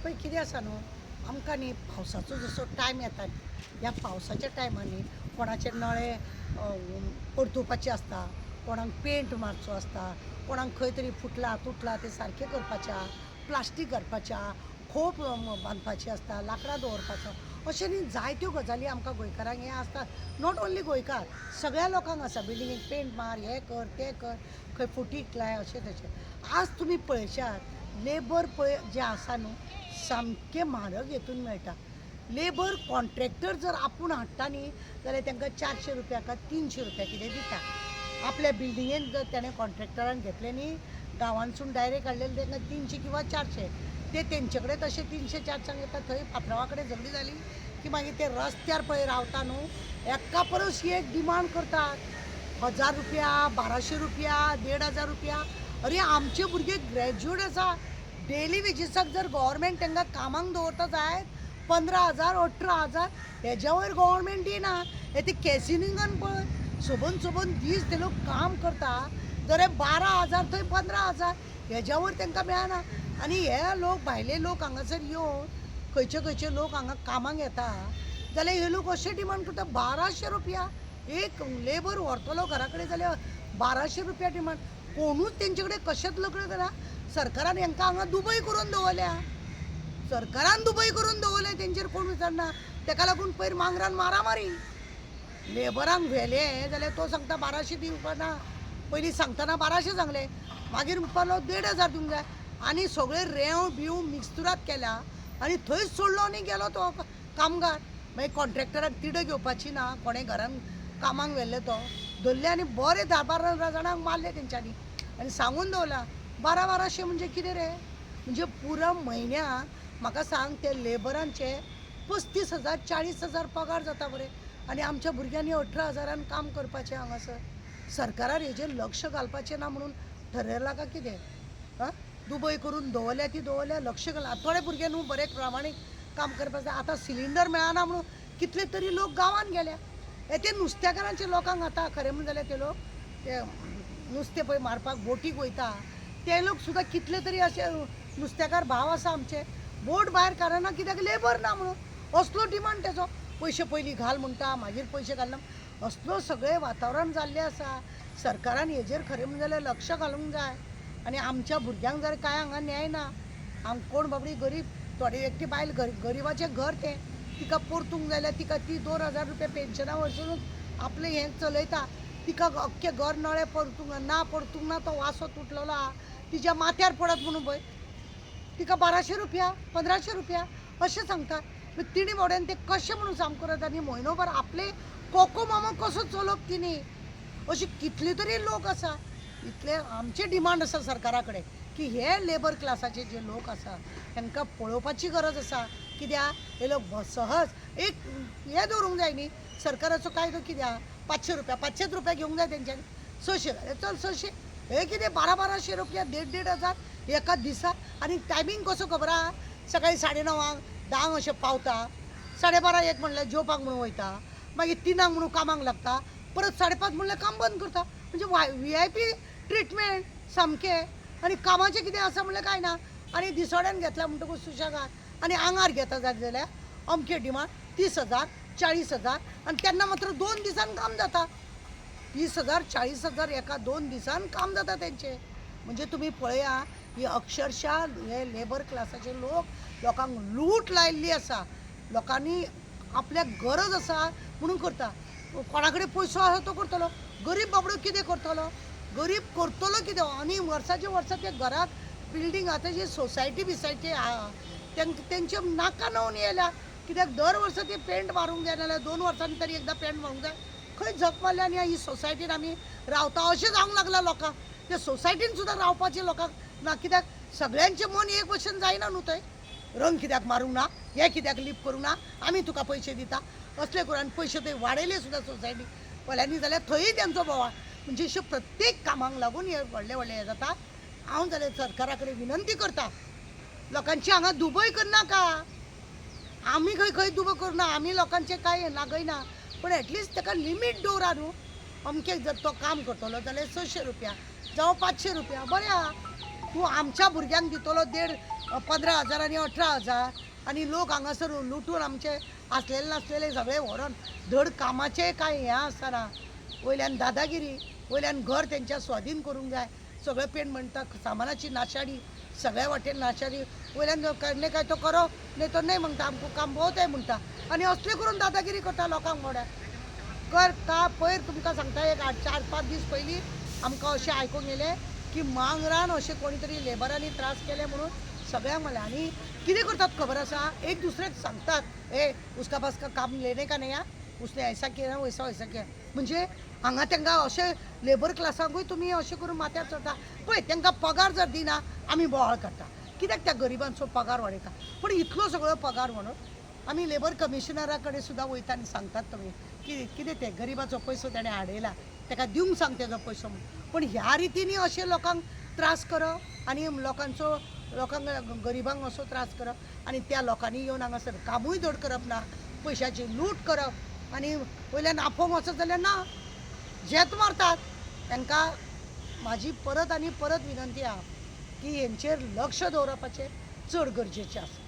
पळय कितें आसा न्हू आमकां न्ही पावसाचो जसो टायम येता ह्या पावसाच्या टायमांनी कोणाचे नळे परतुवपाचे आसता, कोणाक पेंट मारचो आसता, कोणाक खंय तरी फुटला तुटला ते सारकें करपाच्या, प्लास्टीक घालपाच्या, खोप बांदपाची आसता, लांकडां दवरपाचो, अशें न्ही जायत्यो गजाली आमकां गोंयकारांक हें आसता. नॉट ओन्ली गोंयकार, सगळ्या लोकांक आसा. बिल्डिंगेक पेंट मार, हें कर तें कर, खंय फुटीक लाय, अशें तशें. आज तुमी पळयशात लेबर पळय जे आसा न्हू सामकें म्हारग हेतून मेळटा. लेबर कॉन्ट्रॅक्टर जर आपूण हाडटा न्ही जाल्यार तांकां 400 रुपया काय 300 रुपया कितें दिता. आपल्या बिल्डिंगेन जर ताणें कॉन्ट्रॅक्टरान घेतले न्ही गांवांतसून डायरेक्ट हाडलेले तांकां 300 किंवा 400. ते तेंचे कडेन तशे 300-400 घेता. थंय फातरावा कडेन झगडी जाली की मागीर ते रस्त्यार पळय रावता न्हू एका परस एक डिमांड करतात. 1000 रुपया, 1200 रुपया, 1500 रुपया. अरे आमचे भुरगे ग्रॅज्युएट आसा. डेली वेजीसाक जर गव्हर्मेंट तांकां कामांक दवरता जायत 15,000, 18,000. हेज्या वयर गव्हर्मेंट दिना. हे ते कॅसिनिंगान पळय सोबून दीस ते लोक काम करता जाल्यार 12,000 थंय 15,000 हेज्या वयर तांकां मेळना. आनी हे लोक भायले लोक हांगासर येवन खंयचे लोक हांगा कामांक येता जाल्यार हे लोक अशें डिमांड करता 1200 रुपया. एक लेबर व्हरतलो घरा कडेन जाल्यार 1200 रुपया डिमांड. कोणूच तेंचे कडेन कशेंच लग्न करा. सरकारान हांकां हांगा दुबय करून दवरल्या. सरकारान दुबय करून दवरले तेंचेर कोण विचारना. ताका लागून पयर मांगरान मारामारी. लेबरांक व्हेले जाल्यार तो सांगता 1200 दिवपा ना. पयलीं सांगतना 1200 सांगले, मागीर म्हणपालो 1500 दिवंक जाय. आनी सगळे रेंव बिव मिक्सचुरात केल्या आनी थंयच सोडलो आनी गेलो तो कामगार. मागीर कॉन्ट्रॅक्टराक तिडो घेवपाची ना. कोणें घरान कामांक व्हेल्ले तो धरले आनी बरे 10-12 जाणांक मारले तेंच्यांनी आनी सांगून दवरला 1200 म्हणजे कितें रे. म्हणजे पुरो म्हयन्याक म्हाका सांग ते लेबरांचे 35,000 40,000 पगार जाता बरे. आनी आमच्या भुरग्यांनी 18,000 काम करपाचें हांगासर. सरकारान हेजेर लक्ष घालपाचें ना म्हणून ठरयलां काय कितें? दुबय करून दवरल्या ती दवरल्या, लक्ष घालना. थोडे भुरगे न्हू बरे प्रामाणीक काम करपाक जाय. आतां सिलिंडर मेळना म्हणून कितले तरी लोक गांवांत गेल्या. हे ते नुस्तेकारांचे लोकांक आतां खरें म्हणून जाल्यार ते लोक ते नुस्तें पळय मारपाक बोटीक वयता ते लोक सुद्दां कितले तरी अशे नुस्तेकार भाव आसा आमचे बोट भायर काडना कित्याक लेबर ना म्हणून. असलो डिमांड तेजो. पयशे पयलीं घाल म्हणटा मागीर पयशे घालना. असलो सगळें वातावरण जाल्लें आसा. सरकारान हेजेर खरें म्हणून जाल्यार लक्ष घालूंक जाय. आनी आमच्या भुरग्यांक जर कांय हांगा न्याय ना. कोण बाबडी गरीब थोडी एकटी बायल गरिबाचें घर तें तिका परतूंक जाल्यार तिका ती 2,000 रुपया पेन्शना वरसून आपलें हें चलयता. तिका अख्खे घर नळे परतूंक ना तो वासो तुटलेलो आहा तिच्या माथ्यार पडत म्हणून पळय तिका 1200 रुपया 1500 रुपया अशें सांगता. तिणी मोड्यान ते कशें म्हणून काम करत आनी म्हयनोभर आपले कोको मामा कसो चलोवप तिणी. अशी कितली तरी लोक आसा. इतले आमचे डिमांड आसा सरकारा कडेन की हे लेबर क्लासाचे जे लोक आसा तांकां पळोवपाची गरज आसा. कित्याक हे लोक सहज एक हे दवरूंक जाय न्ही सरकाराचो कायदो कित्याक 500 रुपया 500 रुपया घेवंक जाय तेंच्यांनी. 600 चल 600 हे कितें 1200 रुपया 1,500 एका दिसा. आनी टायमींग कसो खबर आहा सकाळीं 9:30 10 अशें पावता 12:30 म्हणल्यार जेवपाक म्हणून वयता मागीर 3 म्हणून कामाक लागता परत 5:30 म्हणल्यार काम बंद करता. म्हणजे VIP ट्रिटमेंट सामकें. आनी कामाचें कितें आसा म्हणल्यार कांय ना. आनी दिसवाड्यान घेतला म्हणटकूच सुशेगाद आनी आंगार घेता जाल्यार अमके डिमांड 30,000 40,000 आनी तेन्ना मात्र 2 दिसान काम जाता. 30,000 40,000 एका 2 दिसान काम जाता तेंचे. म्हणजे तुमी पळया ही अक्षरशः हे लेबर क्लासाचे लोकांक लूट लायिल्ली आसा. लोकांनी आपल्याक गरज आसा म्हणून करता. कोणा कडेन पयसो आसा तो करतलो. गरीब बाबडो कितें करतलो. गरीब करतलो कितें. आनी वर्साचे वर्सा ते घराक बिल्डींग आतां जी सोसायटी बिसायटी आहा तेंचे नाका नवून येयल्या. कित्याक दर वर्सा ते पेंट मारूंक जाय नाल्यार 2 वर्सांनी तरी एकदां पेंट मारूंक जाय. खंय झक मारल्या आनी ही सोसायटीन आमी रावता अशें जावंक लागलां लोकांक. ते सोसायटीन सुद्दां रावपाचें लोकांक ना. कित्याक सगळ्यांचें मन एक भशेन जायना न्हू थंय. रंग कित्याक मारूंक ना हे कित्याक लिप करूंक ना आमी तुका पयशे दिता असले करून आनी पयशे थंय वाडयले सुद्दां सोसायटी पळयांनी जाल्यार थंयय तेंचो बोवाळ. म्हणजे अशें प्रत्येक कामाक लागून हे व्हडले हे जाता. हांव जाल्यार सरकारा कडेन विनंती करता लोकांची हांगा दुबय करनाका. आमी खंय दुबय करना. आमी लोकांचें कांय हें लागयना पूण एटलिस्ट ताका लिमीट दवरा न्हू. अमकेक जर तो काम करतलो जाल्यार 600 रुपया जावं 500 रुपया बरें आहा. तूं आमच्या भुरग्यांक दितलो 15,000 आणि 18,000 आणि लोक हांगासर लुटून आमचे असलेले नासलेले सगळे व्हरून धड कामाचे काय हें आसतना वयल्यान दादागिरी वयल्यान घर तेंच्या स्वाधीन करूंक जाय सगळे पेण म्हणटा सामानाची नाशाडी सगळ्या वाटेन नाशाडी वयल्यान करणे काय तो करो नाही तो नाही म्हणटा आमकां काम बहुत आहे म्हणटा आणि असले करून दादागिरी करता लोकांक मोड्या करता पयर तुमकां सांगता एक 4-5 दीस पयलीं आमकां अशें आयकूंक येलें की मांगरान अशें कोणी तरी लेबरांनी त्रास केले म्हणून सगळ्यांक म्हणलें आनी कितें करतात खबर आसा एक दुसरेक सांगतात ए उसका पास का काम लेने का नहीं उसने ऐसा किया वैसा किया म्हणजे हांगा तांकां अशें लेबर क्लासांकूय तुमी अशें करून माथ्यार चडटा पळय तांकां पगार जर दिना आमी बोवाळ काडटा कित्याक त्या गरिबांचो पगार वाडयता पूण इतलो सगळो पगार म्हणून आमी लेबर कमिशनरा कडेन सुद्दां वयता आनी सांगतात तुमी की कितें तें गरिबाचो पयसो ताणें हाडयला ताका दिवंक सांग तेजो पयसो म्हणून पूण ह्या रितीनी अशे लोकांक त्रास करप आनी लोकांक गरिबांक असो त्रास करप आनी त्या लोकांनी येवन हांगासर कामूय धड करप ना पयशाची लूट करप आनी वयल्यान आपोवंक वचत जाल्यार ना जेत मारतात तांकां म्हाजी परत आनी परत विनंती आहा की हेंचेर लक्ष दवरपाचें चड गरजेचें आसा.